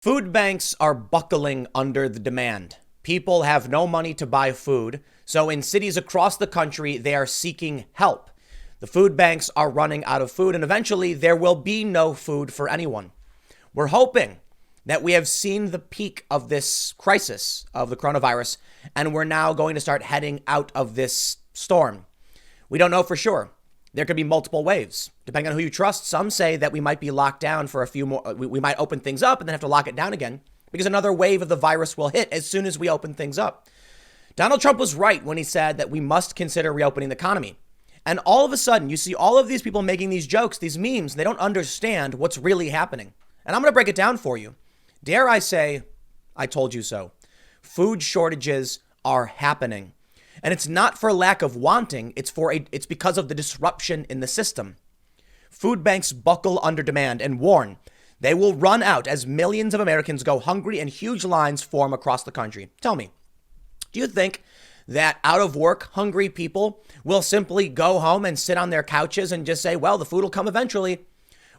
Food banks are buckling under the demand. People have no money to buy food, so in cities across the country, they are seeking help. The food banks are running out of food, and eventually there will be no food for anyone. We're hoping that we have seen the peak of this crisis of the coronavirus, and we're now going to start heading out of this storm. We don't know for sure. There could be multiple waves, depending on who you trust. Some say that we might be locked down for a few more. We might open things up and then have to lock it down again because another wave of the virus will hit as soon as we open things up. Donald Trump was right when he said that we must consider reopening the economy. And all of a sudden, you see all of these people making these jokes, these memes. They don't understand what's really happening. And I'm going to break it down for you. Dare I say, I told you so. Food shortages are happening. And it's not for lack of wanting, it's because of the disruption in the system. Food banks buckle under demand and warn they will run out as millions of Americans go hungry and huge lines form across the country. Tell me, do you think that out of work, hungry people will simply go home and sit on their couches and just say, well, the food will come eventually?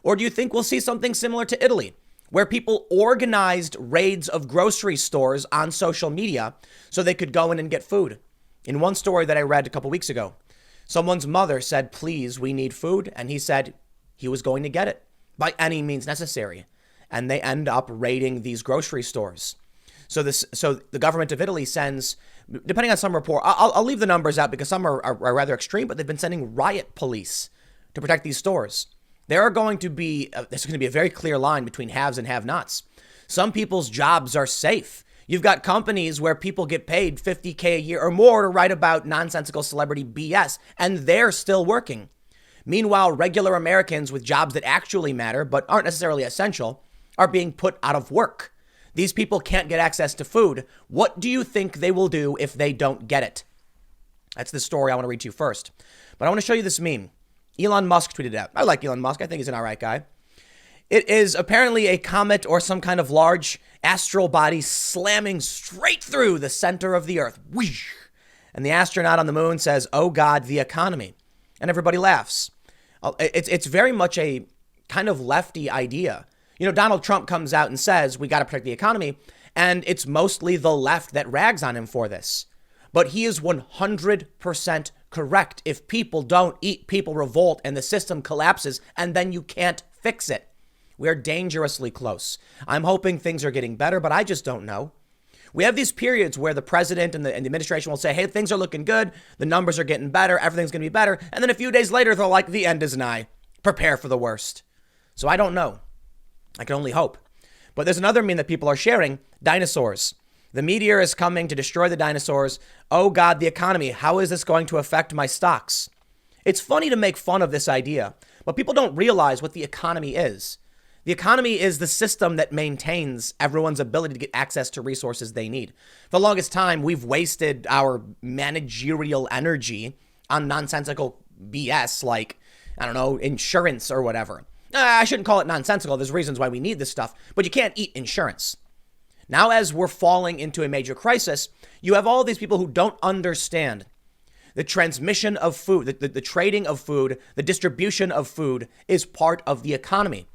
Or do you think we'll see something similar to Italy, where people organized raids of grocery stores on social media so they could go in and get food? In one story that I read a couple weeks ago, someone's mother said, please, we need food. And he said he was going to get it by any means necessary. And they end up raiding these grocery stores. So the government of Italy sends, depending on some report, I'll leave the numbers out because some are rather extreme, but they've been sending riot police to protect these stores. There's going to be a very clear line between haves and have-nots. Some people's jobs are safe. You've got companies where people get paid $50K a year or more to write about nonsensical celebrity BS, and they're still working. Meanwhile, regular Americans with jobs that actually matter but aren't necessarily essential are being put out of work. These people can't get access to food. What do you think they will do if they don't get it? That's the story I want to read to you first. But I want to show you this meme. Elon Musk tweeted out. I like Elon Musk. I think he's an all right guy. It is apparently a comet or some kind of large astral body slamming straight through the center of the earth. Whoosh! And the astronaut on the moon says, oh God, the economy. And everybody laughs. It's very much a kind of lefty idea. You know, Donald Trump comes out and says, we got to protect the economy. And it's mostly the left that rags on him for this. But he is 100% correct. If people don't eat, people revolt and the system collapses and then you can't fix it. We're dangerously close. I'm hoping things are getting better, but I just don't know. We have these periods where the president and the administration will say, hey, things are looking good. The numbers are getting better. Everything's going to be better. And then a few days later, they're like, the end is nigh. Prepare for the worst. So I don't know. I can only hope. But there's another meme that people are sharing. Dinosaurs. The meteor is coming to destroy the dinosaurs. Oh God, the economy. How is this going to affect my stocks? It's funny to make fun of this idea, but people don't realize what the economy is. The economy is the system that maintains everyone's ability to get access to resources they need. For the longest time, we've wasted our managerial energy on nonsensical BS like, I don't know, insurance or whatever. I shouldn't call it nonsensical. There's reasons why we need this stuff, but you can't eat insurance. Now, as we're falling into a major crisis, you have all these people who don't understand the transmission of food, the trading of food, the distribution of food is part of the economy.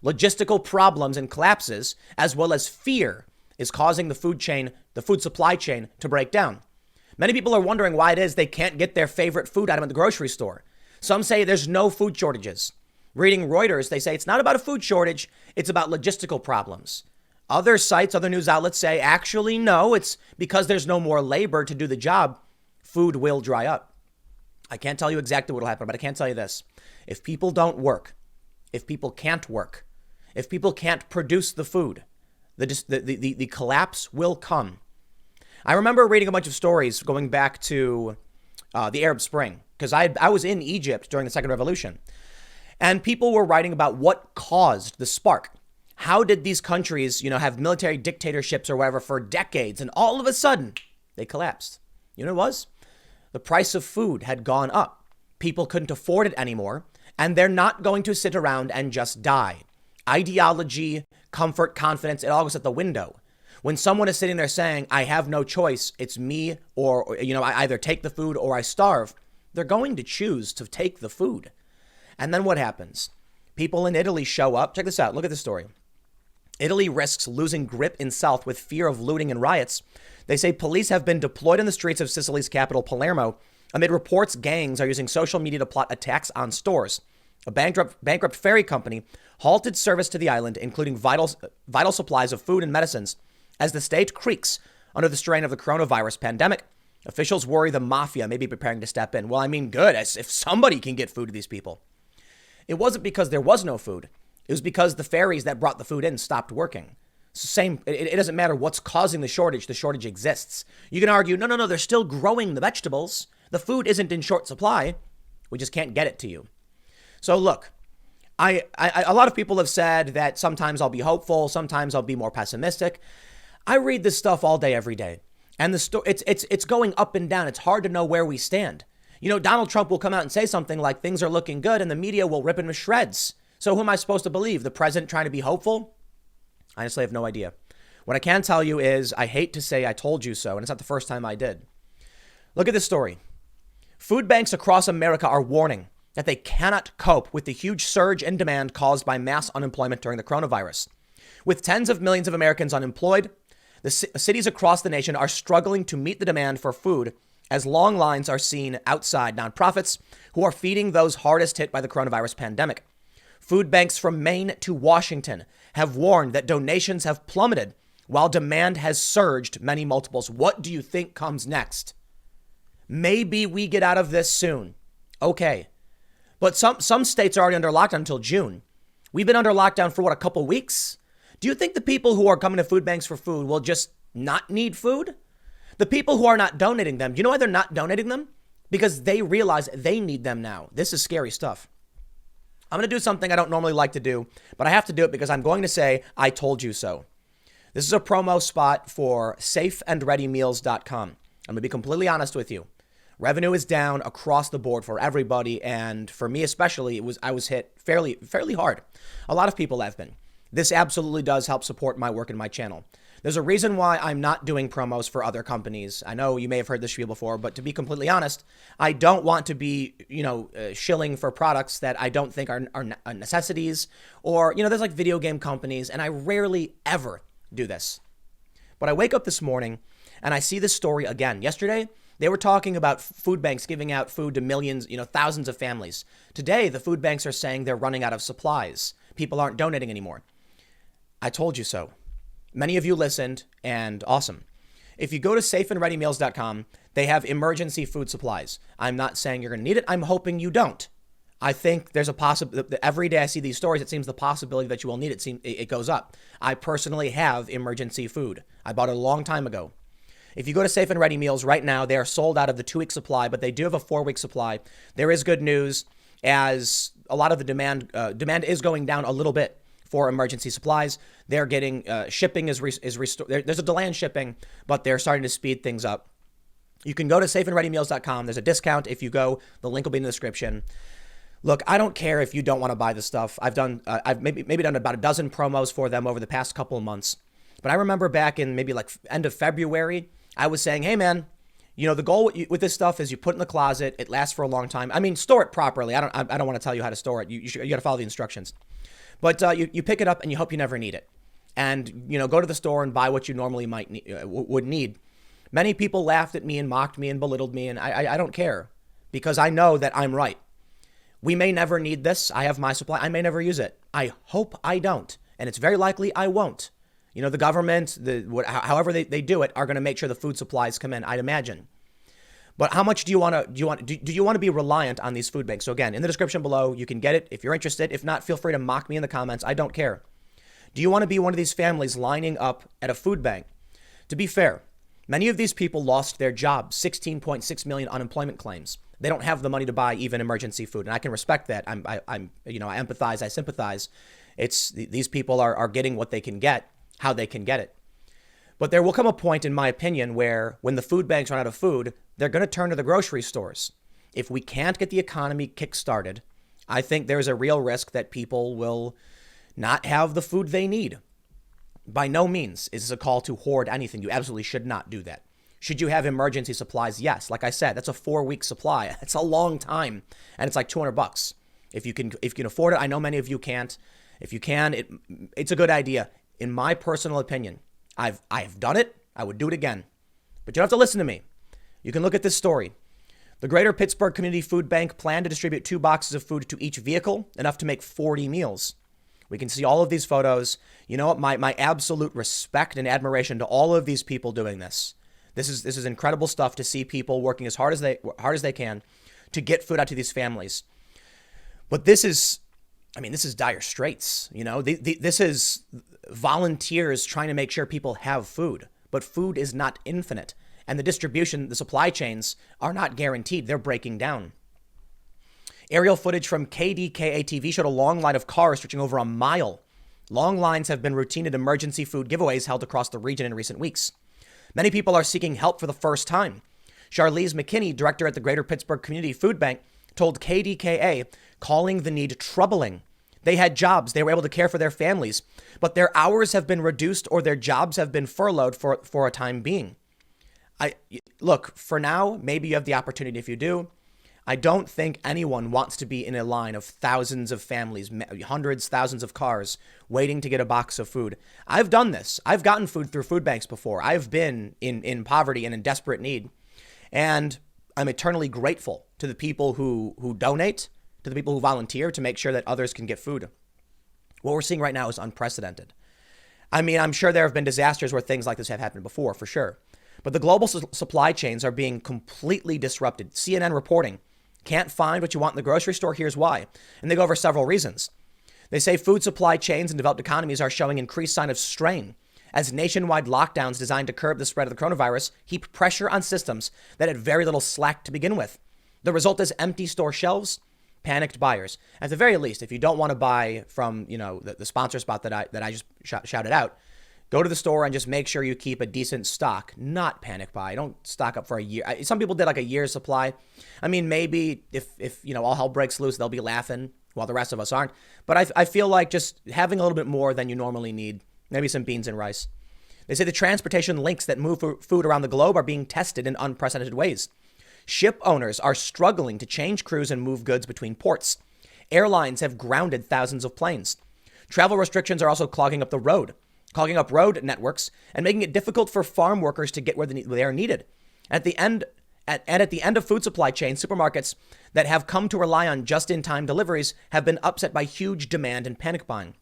Logistical problems and collapses, as well as fear, is causing the food supply chain to break down. Many people are wondering why it is they can't get their favorite food item at the grocery store. Some say there's no food shortages. Reading Reuters, they say it's not about a food shortage, it's about logistical problems. Other sites, other news outlets say, actually, no, it's because there's no more labor to do the job. Food will dry up. I can't tell you exactly what will happen, but I can tell you this. If people don't work, if people can't work, if people can't produce the food, the collapse will come. I remember reading a bunch of stories going back to the Arab Spring, because I was in Egypt during the Second Revolution. And people were writing about what caused the spark. How did these countries, have military dictatorships or whatever for decades, and all of a sudden they collapsed? You know what it was? The price of food had gone up. People couldn't afford it anymore, and they're not going to sit around and just die. Ideology, comfort, confidence, it all goes out the window. When someone is sitting there saying, I have no choice, it's me, or I either take the food or I starve, they're going to choose to take the food. And then what happens? People in Italy show up. Check this out. Look at this story. Italy risks losing grip in south with fear of looting and riots. They say police have been deployed in the streets of Sicily's capital, Palermo, amid reports gangs are using social media to plot attacks on stores. A bankrupt ferry company halted service to the island, including vital supplies of food and medicines, as the state creaks under the strain of the coronavirus pandemic. Officials worry the mafia may be preparing to step in. Well, I mean, good, as if somebody can get food to these people. It wasn't because there was no food. It was because the ferries that brought the food in stopped working. Same. It doesn't matter what's causing the shortage. The shortage exists. You can argue, no, they're still growing the vegetables. The food isn't in short supply. We just can't get it to you. So look, a lot of people have said that sometimes I'll be hopeful, sometimes I'll be more pessimistic. I read this stuff all day, every day, and it's going up and down. It's hard to know where we stand. You know, Donald Trump will come out and say something like things are looking good, and the media will rip him to shreds. So who am I supposed to believe? The president trying to be hopeful? I honestly have no idea. What I can tell you is I hate to say I told you so, and it's not the first time I did. Look at this story. Food banks across America are warning that they cannot cope with the huge surge in demand caused by mass unemployment during the coronavirus. With tens of millions of Americans unemployed, the cities across the nation are struggling to meet the demand for food as long lines are seen outside nonprofits who are feeding those hardest hit by the coronavirus pandemic. Food banks from Maine to Washington have warned that donations have plummeted while demand has surged many multiples. What do you think comes next? Maybe we get out of this soon. Okay. But some states are already under lockdown until June. We've been under lockdown for a couple weeks? Do you think the people who are coming to food banks for food will just not need food? The people who are not donating them, do you know why they're not donating them? Because they realize they need them now. This is scary stuff. I'm going to do something I don't normally like to do, but I have to do it because I'm going to say, I told you so. This is a promo spot for safeandreadymeals.com. I'm going to be completely honest with you. Revenue is down across the board for everybody, and for me especially, I was hit fairly hard. A lot of people have been. This absolutely does help support my work and my channel. There's a reason why I'm not doing promos for other companies. I know you may have heard this spiel before, but to be completely honest, I don't want to be, shilling for products that I don't think are necessities, or, there's like video game companies, and I rarely ever do this. But I wake up this morning and I see this story again. Yesterday, they were talking about food banks giving out food to millions, thousands of families. Today, the food banks are saying they're running out of supplies. People aren't donating anymore. I told you so. Many of you listened, and awesome. If you go to safeandreadymeals.com, they have emergency food supplies. I'm not saying you're going to need it. I'm hoping you don't. I think there's a possibility. Every day I see these stories, it seems the possibility that you will need it goes up. I personally have emergency food. I bought it a long time ago. If you go to Safe and Ready Meals right now, they are sold out of the 2-week supply, but they do have a 4-week supply. There is good news, as a lot of the demand is going down a little bit for emergency supplies. They're getting shipping is restored. There's a delay in shipping, but they're starting to speed things up. You can go to safeandreadymeals.com. There's a discount if you go. The link will be in the description. Look, I don't care if you don't want to buy the stuff. I've maybe done about a dozen promos for them over the past couple of months. But I remember back in maybe like end of February, I was saying, hey man, the goal with this stuff is you put it in the closet. It lasts for a long time. I mean, store it properly. I don't want to tell you how to store it. You got to follow the instructions. But you pick it up and you hope you never need it. And, go to the store and buy what you normally would need. Many people laughed at me and mocked me and belittled me, and I don't care because I know that I'm right. We may never need this. I have my supply. I may never use it. I hope I don't. And it's very likely I won't. The government, however they do it, are going to make sure the food supplies come in, I'd imagine. But how much do you want to be reliant on these food banks? So again, in the description below, you can get it if you're interested. If not, feel free to mock me in the comments. I don't care. Do you want to be one of these families lining up at a food bank? To be fair, many of these people lost their jobs, 16.6 million unemployment claims. They don't have the money to buy even emergency food, and I can respect that. I empathize, I sympathize. These people are getting what they can get, how they can get it. But there will come a point, in my opinion, where when the food banks run out of food, they're going to turn to the grocery stores. If we can't get the economy kick-started, I think there's a real risk that people will not have the food they need. By no means is this a call to hoard anything. You absolutely should not do that. Should you have emergency supplies? Yes. Like I said, that's a 4-week supply. It's a long time, and it's like $200. If you can afford it, I know many of you can't. If you can, it's a good idea. in my personal opinion, I've done it. I would do it again. But you don't have to listen to me. You can look at this story. The Greater Pittsburgh Community Food Bank planned to distribute 2 boxes of food to each vehicle, enough to make 40 meals. We can see all of these photos. You know what? My absolute respect and admiration to all of these people doing this. This is incredible stuff to see people working as hard as they can to get food out to these families. But this is dire straits. This is volunteers trying to make sure people have food. But food is not infinite. And the distribution, the supply chains are not guaranteed. They're breaking down. Aerial footage from KDKA TV showed a long line of cars stretching over a mile. Long lines have been routine at emergency food giveaways held across the region in recent weeks. Many people are seeking help for the first time. Charlize McKinney, director at the Greater Pittsburgh Community Food Bank, told KDKA, calling the need troubling. They had jobs. They were able to care for their families, but their hours have been reduced or their jobs have been furloughed for a time being. Look, for now, maybe you have the opportunity if you do. I don't think anyone wants to be in a line of thousands of families, hundreds, thousands of cars waiting to get a box of food. I've done this. I've gotten food through food banks before. I've been in poverty and in desperate need. And I'm eternally grateful to the people who donate, to the people who volunteer to make sure that others can get food. What we're seeing right now is unprecedented. I mean, I'm sure there have been disasters where things like this have happened before, for sure. But the global supply chains are being completely disrupted. CNN reporting, can't find what you want in the grocery store, here's why. And they go over several reasons. They say food supply chains in developed economies are showing increased sign of strain as nationwide lockdowns designed to curb the spread of the coronavirus heap pressure on systems that had very little slack to begin with. The result is empty store shelves, panicked buyers. At the very least, if you don't want to buy from, the sponsor spot that I just shouted out, go to the store and just make sure you keep a decent stock, not panic buy. Don't stock up for a year. Some people did like a year's supply. I mean, maybe if all hell breaks loose, they'll be laughing while the rest of us aren't. But I feel like just having a little bit more than you normally need, maybe some beans and rice. They say the transportation links that move food around the globe are being tested in unprecedented ways. Ship owners are struggling to change crews and move goods between ports. Airlines have grounded thousands of planes. Travel restrictions are also clogging up road networks and making it difficult for farm workers to get where they are needed. At the end of food supply chains, supermarkets that have come to rely on just-in-time deliveries have been upset by huge demand and panic buying.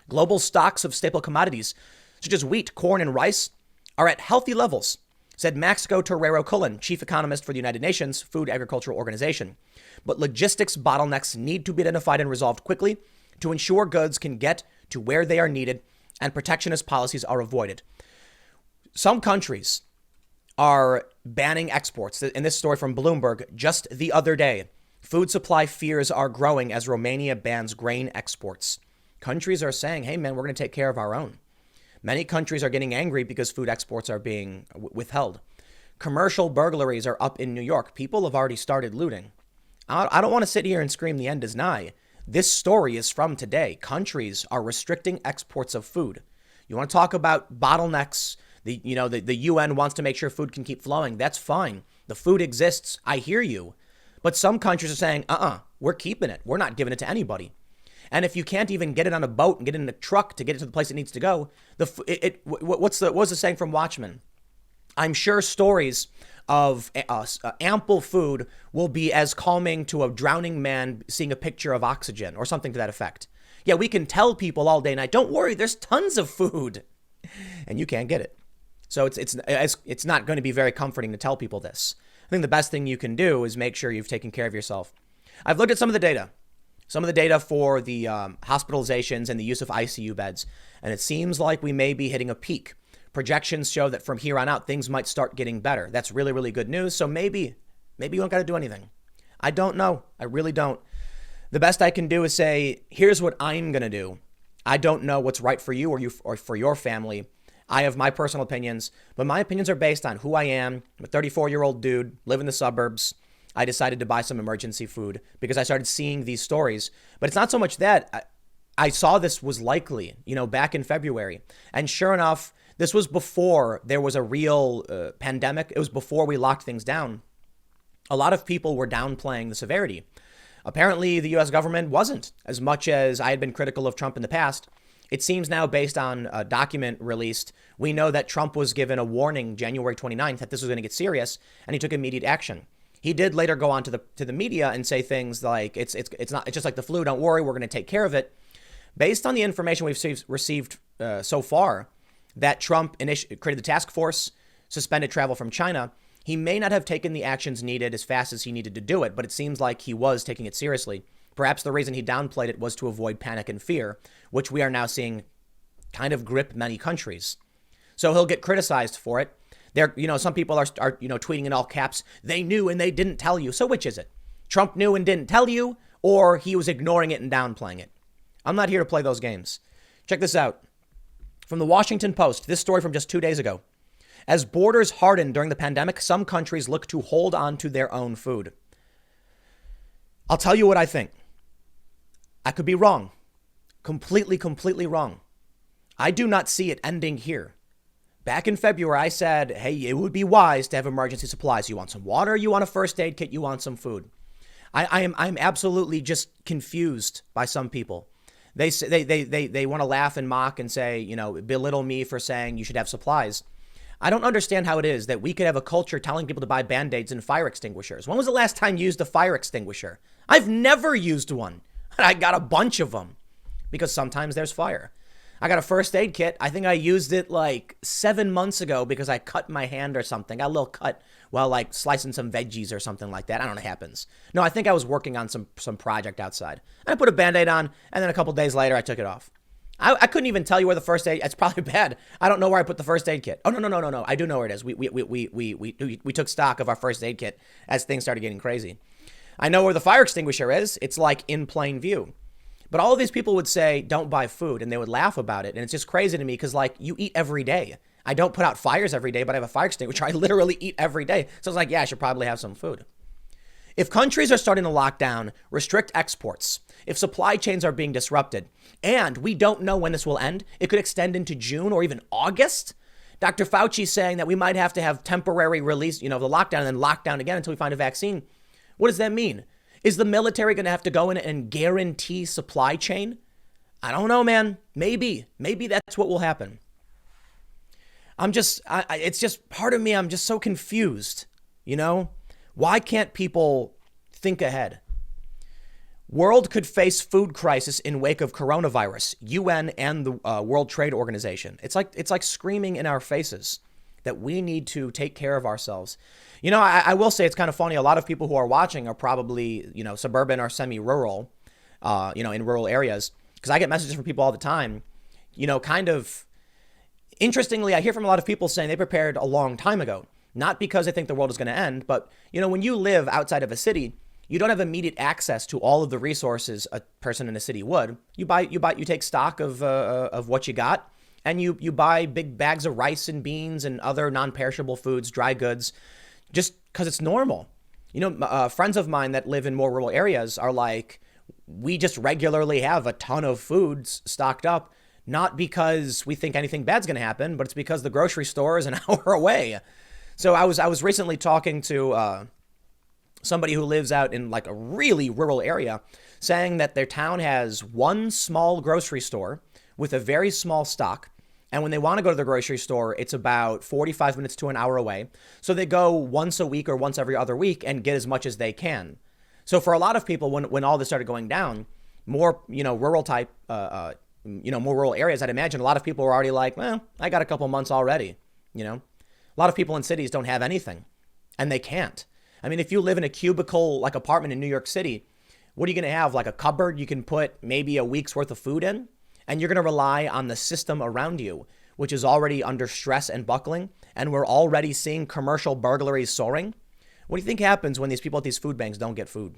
Global stocks of staple commodities, such as wheat, corn, and rice, are at healthy levels, said Maxco Torrero Cullen, chief economist for the United Nations Food Agricultural Organization. But logistics bottlenecks need to be identified and resolved quickly to ensure goods can get to where they are needed and protectionist policies are avoided. Some countries are banning exports. In this story from Bloomberg, just the other day, food supply fears are growing as Romania bans grain exports. Countries are saying, hey, man, we're going to take care of our own. Many countries are getting angry because food exports are being withheld. Commercial burglaries are up in New York. People have already started looting. I don't want to sit here and scream the end is nigh. This story is from today. Countries are restricting exports of food. You want to talk about bottlenecks? The UN wants to make sure food can keep flowing. That's fine. The food exists. I hear you. But some countries are saying, we're keeping it. We're not giving it to anybody. And if you can't even get it on a boat and get it in a truck to get it to the place it needs to go, what's the saying from Watchmen? I'm sure stories of ample food will be as calming to a drowning man seeing a picture of oxygen or something to that effect. Yeah, we can tell people all day and night, don't worry, there's tons of food, and you can't get it. So it's not going to be very comforting to tell people this. I think the best thing you can do is make sure you've taken care of yourself. I've looked at some of the data for the hospitalizations and the use of ICU beds, and it seems like we may be hitting a peak. Projections show that from here on out, things might start getting better. That's really, really good news. So maybe you don't got to do anything. I don't know. I really don't. The best I can do is say, here's what I'm going to do. I don't know what's right for you or for your family. I have my personal opinions, but my opinions are based on who I am. I'm a 34-year-old dude, live in the suburbs. I decided to buy some emergency food because I started seeing these stories. But it's not so much that I saw this was likely, back in February. And sure enough, this was before there was a real pandemic. It was before we locked things down. A lot of people were downplaying the severity. Apparently, the U.S. government wasn't, as much as I had been critical of Trump in the past. It seems now, based on a document released, we know that Trump was given a warning January 29th that this was going to get serious, and he took immediate action. He did later go on to the media and say things like it's just like the flu. Don't worry, we're going to take care of it. Based on the information we've received so far, that Trump created the task force, suspended travel from China. He may not have taken the actions needed as fast as he needed to do it, but it seems like he was taking it seriously. Perhaps the reason he downplayed it was to avoid panic and fear, which we are now seeing kind of grip many countries. So he'll get criticized for it. Some people are tweeting in all caps, they knew and they didn't tell you. So which is it? Trump knew and didn't tell you, or he was ignoring it and downplaying it? I'm not here to play those games. Check this out. From the Washington Post, this story from just 2 days ago. As borders harden during the pandemic, some countries look to hold on to their own food. I'll tell you what I think. I could be wrong. Completely wrong. I do not see it ending here. Back in February, I said, hey, it would be wise to have emergency supplies. You want some water? You want a first aid kit? You want some food? I'm absolutely just confused by some people. They say they want to laugh and mock and say, belittle me for saying you should have supplies. I don't understand how it is that we could have a culture telling people to buy Band-Aids and fire extinguishers. When was the last time you used a fire extinguisher? I've never used one. I got a bunch of them because sometimes there's fire. I got a first aid kit. I think I used it like 7 months ago because I cut my hand or something. Got a little cut while like slicing some veggies or something like that. I don't know what happens. No, I think I was working on some project outside. And I put a Band-Aid on, and then a couple days later I took it off. I couldn't even tell you where the first aid. It's probably bad. I don't know where I put the first aid kit. Oh no. I do know where it is. We took stock of our first aid kit as things started getting crazy. I know where the fire extinguisher is. It's like in plain view. But all of these people would say, don't buy food, and they would laugh about it. And it's just crazy to me because, like, you eat every day. I don't put out fires every day, but I have a fire extinguisher. I literally eat every day. So it's like, yeah, I should probably have some food. If countries are starting to lock down, restrict exports, if supply chains are being disrupted, and we don't know when this will end, it could extend into June or even August. Dr. Fauci saying that we might have to have temporary release, the lockdown and then lock down again until we find a vaccine. What does that mean? Is the military going to have to go in and guarantee supply chain? I don't know, man. Maybe that's what will happen. It's just part of me. I'm just so confused. Why can't people think ahead? World could face food crisis in wake of coronavirus. UN and the World Trade Organization. It's like screaming in our faces that we need to take care of ourselves. I will say it's kind of funny. A lot of people who are watching are probably, suburban or semi-rural, in rural areas. Because I get messages from people all the time, kind of interestingly, I hear from a lot of people saying they prepared a long time ago. Not because they think the world is going to end, but, when you live outside of a city, you don't have immediate access to all of the resources a person in a city would. You take stock of what you got, and you buy big bags of rice and beans and other non-perishable foods, dry goods, just because it's normal. Friends of mine that live in more rural areas are like, we just regularly have a ton of foods stocked up, not because we think anything bad's going to happen, but it's because the grocery store is an hour away. So I was recently talking to somebody who lives out in like a really rural area, saying that their town has one small grocery store with a very small stock. And when they want to go to the grocery store, it's about 45 minutes to an hour away. So they go once a week or once every other week and get as much as they can. So for a lot of people, when all this started going down, more, rural type, more rural areas, I'd imagine a lot of people were already like, well, I got a couple months already, A lot of people in cities don't have anything, and they can't. I mean, if you live in a cubicle like apartment in New York City, what are you going to have? Like a cupboard you can put maybe a week's worth of food in? And you're going to rely on the system around you, which is already under stress and buckling. And we're already seeing commercial burglaries soaring. What do you think happens when these people at these food banks don't get food?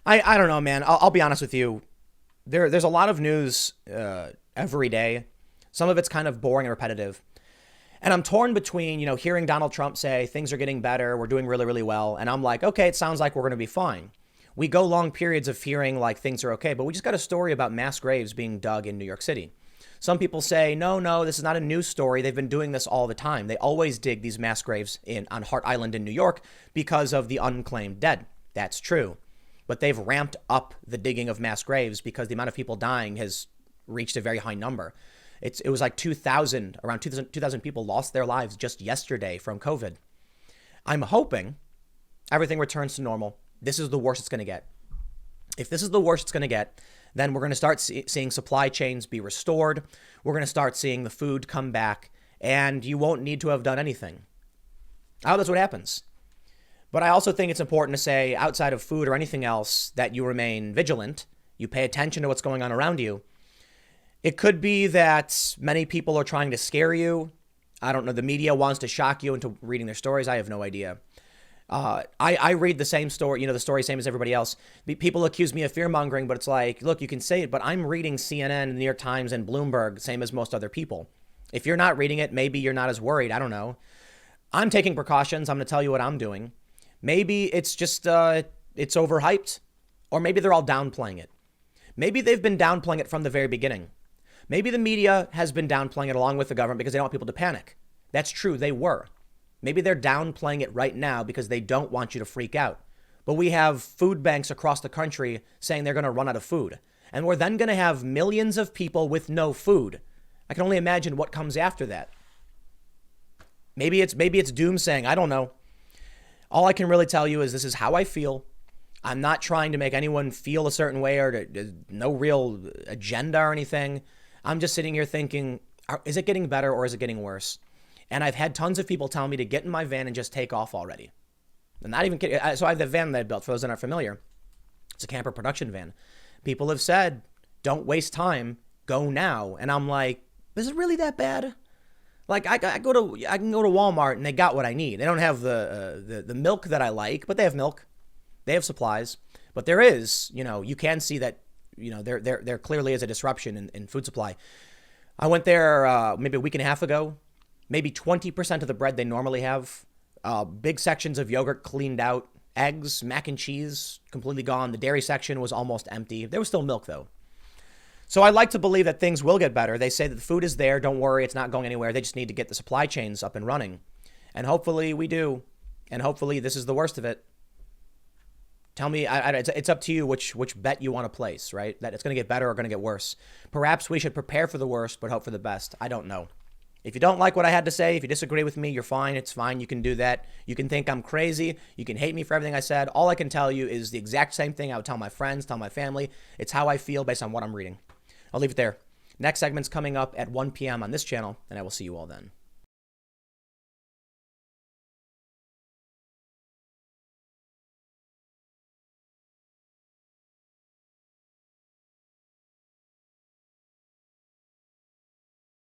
I don't know, man. I'll be honest with you. There's a lot of news every day. Some of it's kind of boring and repetitive. And I'm torn between, hearing Donald Trump say things are getting better, we're doing really, really well. And I'm like, okay, it sounds like we're going to be fine. We go long periods of hearing like things are okay, but we just got a story about mass graves being dug in New York City. Some people say, no, this is not a news story. They've been doing this all the time. They always dig these mass graves on Hart Island in New York because of the unclaimed dead. That's true. But they've ramped up the digging of mass graves because the amount of people dying has reached a very high number. It was like 2,000, around 2,000 people lost their lives just yesterday from COVID. I'm hoping everything returns to normal. This is the worst it's going to get. If this is the worst it's going to get, then we're going to start seeing supply chains be restored. We're going to start seeing the food come back, and you won't need to have done anything. I hope that's what happens. But I also think it's important to say, outside of food or anything else, that you remain vigilant. You pay attention to what's going on around you. It could be that many people are trying to scare you. I don't know. The media wants to shock you into reading their stories. I have no idea. I read the same story, the story same as everybody else. People accuse me of fear mongering, but it's like, look, you can say it, but I'm reading CNN, the New York Times, and Bloomberg, same as most other people. If you're not reading it, maybe you're not as worried. I don't know. I'm taking precautions. I'm going to tell you what I'm doing. Maybe it's just, it's overhyped, or maybe they're all downplaying it. Maybe they've been downplaying it from the very beginning. Maybe the media has been downplaying it along with the government because they don't want people to panic. That's true. They were. Maybe they're downplaying it right now because they don't want you to freak out. But we have food banks across the country saying they're going to run out of food. And we're then going to have millions of people with no food. I can only imagine what comes after that. Maybe it's doomsaying. I don't know. All I can really tell you is this is how I feel. I'm not trying to make anyone feel a certain way or no real agenda or anything. I'm just sitting here thinking, is it getting better or is it getting worse? And I've had tons of people tell me to get in my van and just take off already. I'm not even kidding. So I have the van that I built, for those that aren't familiar. It's a camper production van. People have said, don't waste time, go now. And I'm like, is it really that bad? Like I can go to Walmart and they got what I need. They don't have the milk that I like, but they have milk. They have supplies. But there is, you can see that, there clearly is a disruption in food supply. I went there maybe a week and a half ago. Maybe 20% of the bread they normally have. Big sections of yogurt cleaned out. Eggs, mac and cheese, completely gone. The dairy section was almost empty. There was still milk, though. So I like to believe that things will get better. They say that the food is there. Don't worry, it's not going anywhere. They just need to get the supply chains up and running. And hopefully we do. And hopefully this is the worst of it. Tell me, it's up to you which bet you want to place, right? That it's going to get better or going to get worse. Perhaps we should prepare for the worst, but hope for the best. I don't know. If you don't like what I had to say, if you disagree with me, you're fine. It's fine. You can do that. You can think I'm crazy. You can hate me for everything I said. All I can tell you is the exact same thing I would tell my friends, tell my family. It's how I feel based on what I'm reading. I'll leave it there. Next segment's coming up at 1 p.m. on this channel, and I will see you all then.